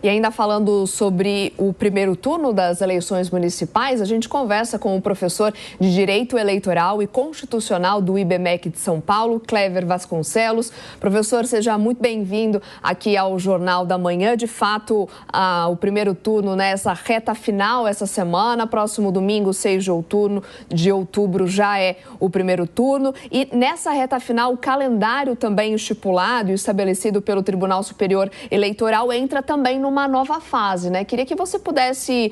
E ainda falando sobre o primeiro turno das eleições municipais, a gente conversa com o professor de Direito Eleitoral e Constitucional do IBMEC de São Paulo, Clever Vasconcelos. Professor, seja muito bem-vindo aqui ao Jornal da Manhã. De fato, o primeiro turno nessa reta final essa semana, próximo domingo, 6 de outubro, já é o primeiro turno. E nessa reta final, o calendário também estipulado e estabelecido pelo Tribunal Superior Eleitoral entra também numa nova fase, né? Queria que você pudesse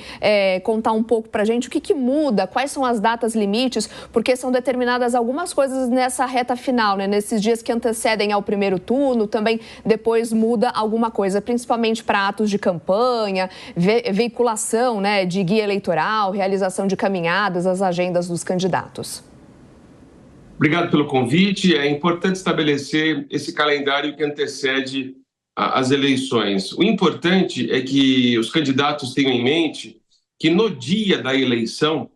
contar um pouco para a gente o que muda, quais são as datas limites, porque são determinadas algumas coisas nessa reta final, né? Nesses dias que antecedem ao primeiro turno, também depois muda alguma coisa, principalmente para atos de campanha, veiculação, né, de guia eleitoral, realização de caminhadas, as agendas dos candidatos. Obrigado pelo convite. É importante estabelecer esse calendário que antecede as eleições. O importante é que os candidatos tenham em mente que no dia da eleição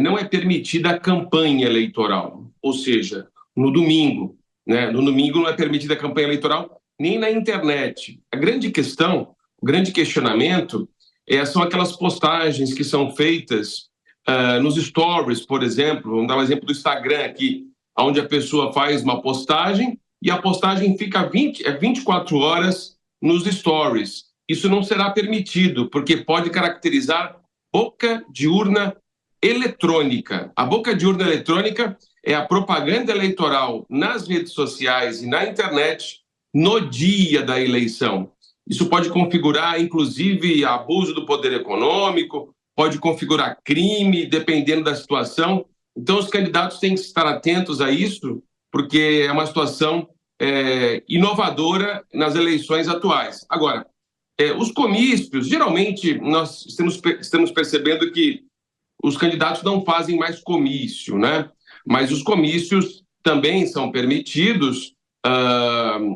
não é permitida a campanha eleitoral, ou seja, no domingo, né? No domingo não é permitida a campanha eleitoral nem na internet. A grande questão, o grande questionamento são aquelas postagens que são feitas nos stories, por exemplo. Vamos dar um exemplo do Instagram aqui, onde a pessoa faz uma postagem e a postagem fica 24 horas nos stories. Isso não será permitido, porque pode caracterizar boca de urna eletrônica. A boca de urna eletrônica é a propaganda eleitoral nas redes sociais e na internet no dia da eleição. Isso pode configurar, inclusive, abuso do poder econômico, pode configurar crime, dependendo da situação. Então, os candidatos têm que estar atentos a isso, porque é uma situação inovadora nas eleições atuais. Agora, os comícios, geralmente nós estamos percebendo que os candidatos não fazem mais comício, né? Mas os comícios também são permitidos,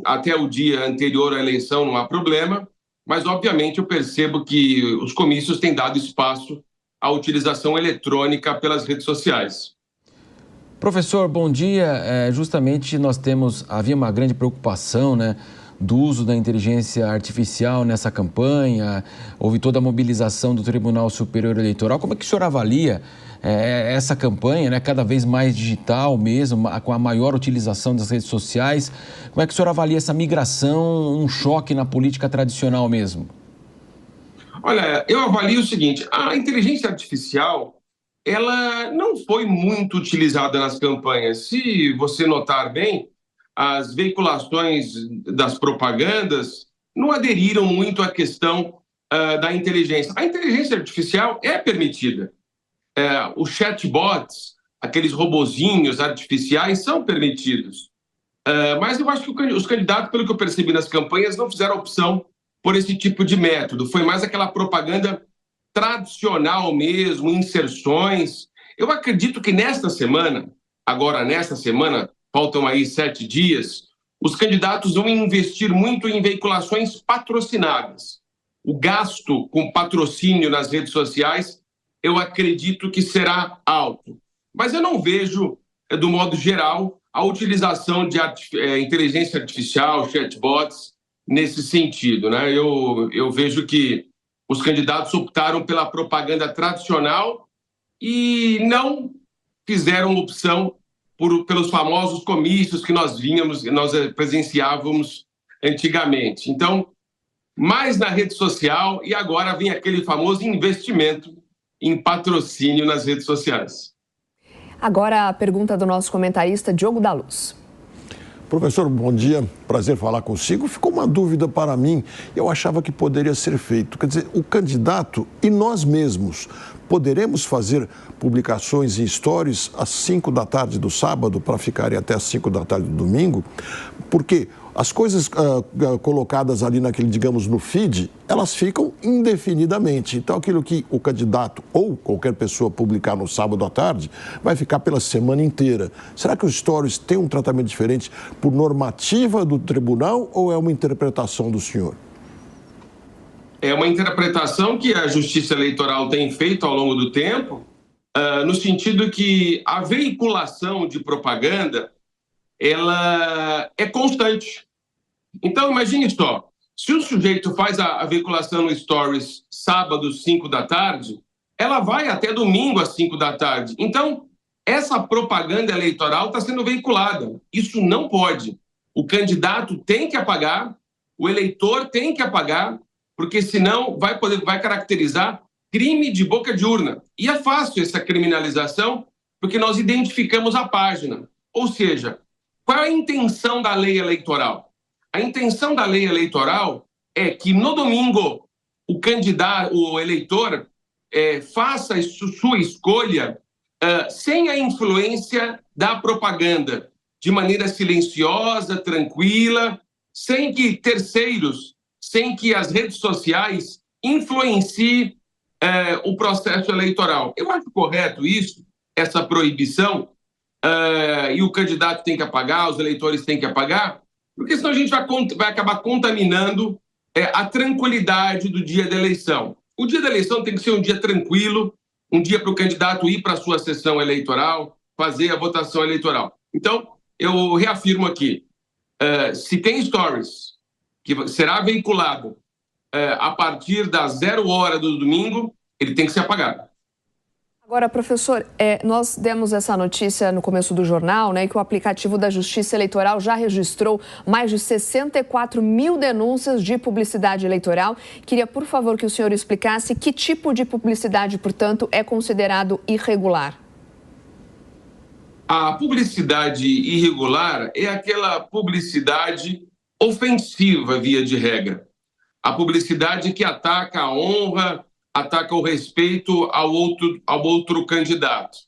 até o dia anterior à eleição não há problema, mas obviamente eu percebo que os comícios têm dado espaço à utilização eletrônica pelas redes sociais. Professor, bom dia. Justamente havia uma grande preocupação, né, do uso da inteligência artificial nessa campanha, houve toda a mobilização do Tribunal Superior Eleitoral. Como é que o senhor avalia essa campanha, né, cada vez mais digital mesmo, com a maior utilização das redes sociais? Como é que o senhor avalia essa migração, um choque na política tradicional mesmo? Olha, eu avalio o seguinte: a inteligência artificial ela não foi muito utilizada nas campanhas. Se você notar bem, as veiculações das propagandas não aderiram muito à questão da inteligência. A inteligência artificial é permitida. Os chatbots, aqueles robozinhos artificiais, são permitidos. Mas eu acho que os candidatos, pelo que eu percebi nas campanhas, não fizeram opção por esse tipo de método. Foi mais aquela propaganda tradicional mesmo, inserções. Eu acredito que nesta semana, faltam aí 7 dias, os candidatos vão investir muito em veiculações patrocinadas. O gasto com patrocínio nas redes sociais, eu acredito que será alto. Mas eu não vejo, do modo geral, a utilização de inteligência artificial, chatbots, nesse sentido, né? Eu vejo que os candidatos optaram pela propaganda tradicional e não fizeram opção pelos famosos comícios que nós presenciávamos antigamente. Então, mais na rede social, e agora vem aquele famoso investimento em patrocínio nas redes sociais. Agora a pergunta do nosso comentarista Diogo da Luz. Professor, bom dia. Prazer falar consigo. Ficou uma dúvida para mim. Eu achava que poderia ser feito. Quer dizer, o candidato e nós mesmos poderemos fazer publicações em stories às 5 da tarde do sábado para ficarem até às 5 da tarde do domingo? Porque as coisas colocadas ali naquele, digamos, no feed, elas ficam indefinidamente. Então, aquilo que o candidato ou qualquer pessoa publicar no sábado à tarde vai ficar pela semana inteira. Será que os stories têm um tratamento diferente por normativa do tribunal ou é uma interpretação do senhor? É uma interpretação que a Justiça Eleitoral tem feito ao longo do tempo, no sentido que a veiculação de propaganda ela é constante. Então, imagine só, Se o sujeito faz a veiculação no Stories sábado, 5 da tarde, ela vai até domingo às 5 da tarde. Então, essa propaganda eleitoral está sendo veiculada. Isso não pode. O candidato tem que apagar, o eleitor tem que apagar, porque senão vai caracterizar crime de boca de urna. E é fácil essa criminalização, porque nós identificamos a página. Ou seja, qual é a intenção da lei eleitoral? A intenção da lei eleitoral é que no domingo o eleitor faça sua escolha sem a influência da propaganda, de maneira silenciosa, tranquila, sem que terceiros, sem que as redes sociais influenciem o processo eleitoral. Eu acho correto isso, essa proibição, e o candidato tem que apagar, os eleitores têm que apagar, porque senão a gente vai acabar contaminando a tranquilidade do dia da eleição. O dia da eleição tem que ser um dia tranquilo, um dia para o candidato ir para a sua sessão eleitoral, fazer a votação eleitoral. Então, eu reafirmo aqui, se tem stories que será veiculado a partir das 0 hora do domingo, ele tem que ser apagado. Agora, professor, nós demos essa notícia no começo do jornal, né, que o aplicativo da Justiça Eleitoral já registrou mais de 64 mil denúncias de publicidade eleitoral. Queria, por favor, que o senhor explicasse que tipo de publicidade, portanto, é considerado irregular. A publicidade irregular é aquela publicidade ofensiva, via de regra. A publicidade que ataca a honra, ataca o respeito ao outro candidato.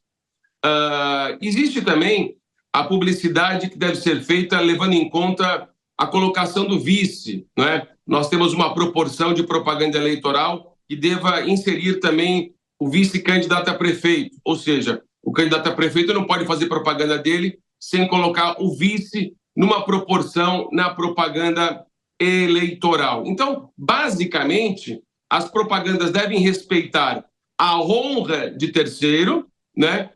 Existe também a publicidade que deve ser feita levando em conta a colocação do vice, não é? Nós temos uma proporção de propaganda eleitoral que deva inserir também o vice-candidato a prefeito, ou seja, o candidato a prefeito não pode fazer propaganda dele sem colocar o vice numa proporção na propaganda eleitoral. Então, basicamente, as propagandas devem respeitar a honra de terceiro, né?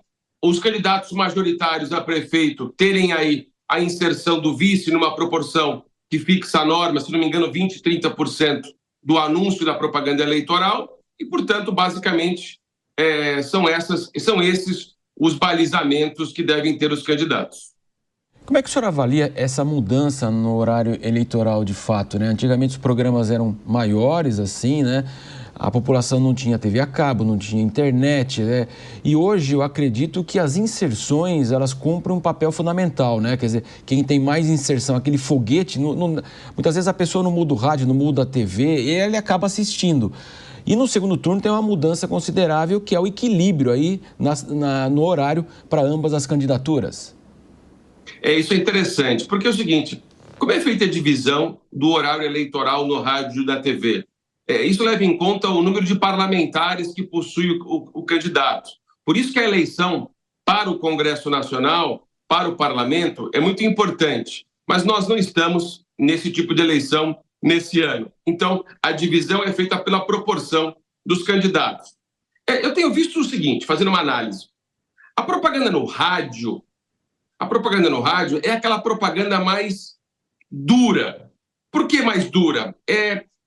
Os candidatos majoritários a prefeito terem aí a inserção do vice numa proporção que fixa a norma, se não me engano, 20%, 30% do anúncio da propaganda eleitoral e, portanto, basicamente, são esses os balizamentos que devem ter os candidatos. Como é que o senhor avalia essa mudança no horário eleitoral de fato, né? Antigamente os programas eram maiores, assim, né? A população não tinha TV a cabo, não tinha internet, né? E hoje eu acredito que as inserções, elas cumprem um papel fundamental, né? Quer dizer, quem tem mais inserção, aquele foguete, muitas vezes a pessoa não muda o rádio, não muda a TV, e ele acaba assistindo. E no segundo turno tem uma mudança considerável, que é o equilíbrio aí no horário para ambas as candidaturas. Isso é interessante, porque é o seguinte, como é feita a divisão do horário eleitoral no rádio e da TV? Isso leva em conta o número de parlamentares que possui o candidato. Por isso que a eleição para o Congresso Nacional, para o Parlamento, é muito importante. Mas nós não estamos nesse tipo de eleição nesse ano. Então, a divisão é feita pela proporção dos candidatos. Eu tenho visto o seguinte, fazendo uma análise. A propaganda no rádio é aquela propaganda mais dura. Por que mais dura?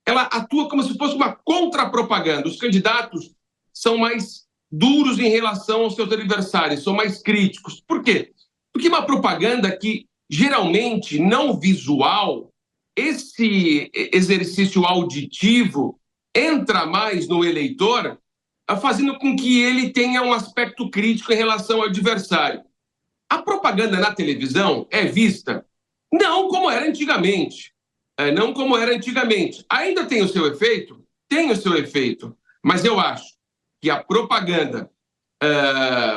Ela atua como se fosse uma contra-propaganda. Os candidatos são mais duros em relação aos seus adversários, são mais críticos. Por quê? Porque uma propaganda que geralmente não visual, esse exercício auditivo entra mais no eleitor, fazendo com que ele tenha um aspecto crítico em relação ao adversário. A propaganda na televisão é vista não como era antigamente. Ainda tem o seu efeito? Tem o seu efeito. Mas eu acho que a propaganda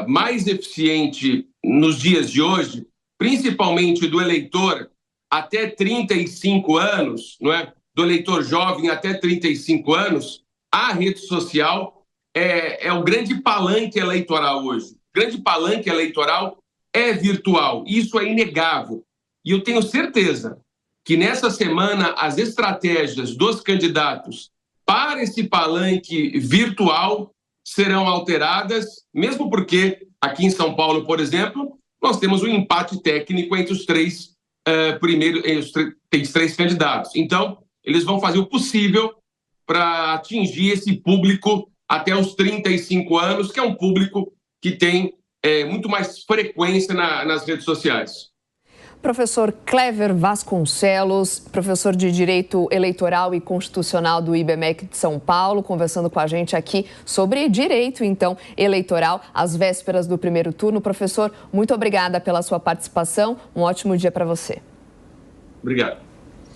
mais eficiente nos dias de hoje, principalmente do eleitor até 35 anos, não é? Do eleitor jovem até 35 anos, a rede social é o grande palanque eleitoral hoje. O grande palanque eleitoral é virtual. Isso é inegável. E eu tenho certeza que nessa semana as estratégias dos candidatos para esse palanque virtual serão alteradas, mesmo porque aqui em São Paulo, por exemplo, nós temos um empate técnico entre os três candidatos. Então, eles vão fazer o possível para atingir esse público até os 35 anos, que é um público que tem muito mais frequência nas redes sociais. Professor Clever Vasconcelos, professor de Direito Eleitoral e Constitucional do IBMEC de São Paulo, conversando com a gente aqui sobre direito, então, eleitoral, às vésperas do primeiro turno. Professor, muito obrigada pela sua participação. Um ótimo dia para você. Obrigado.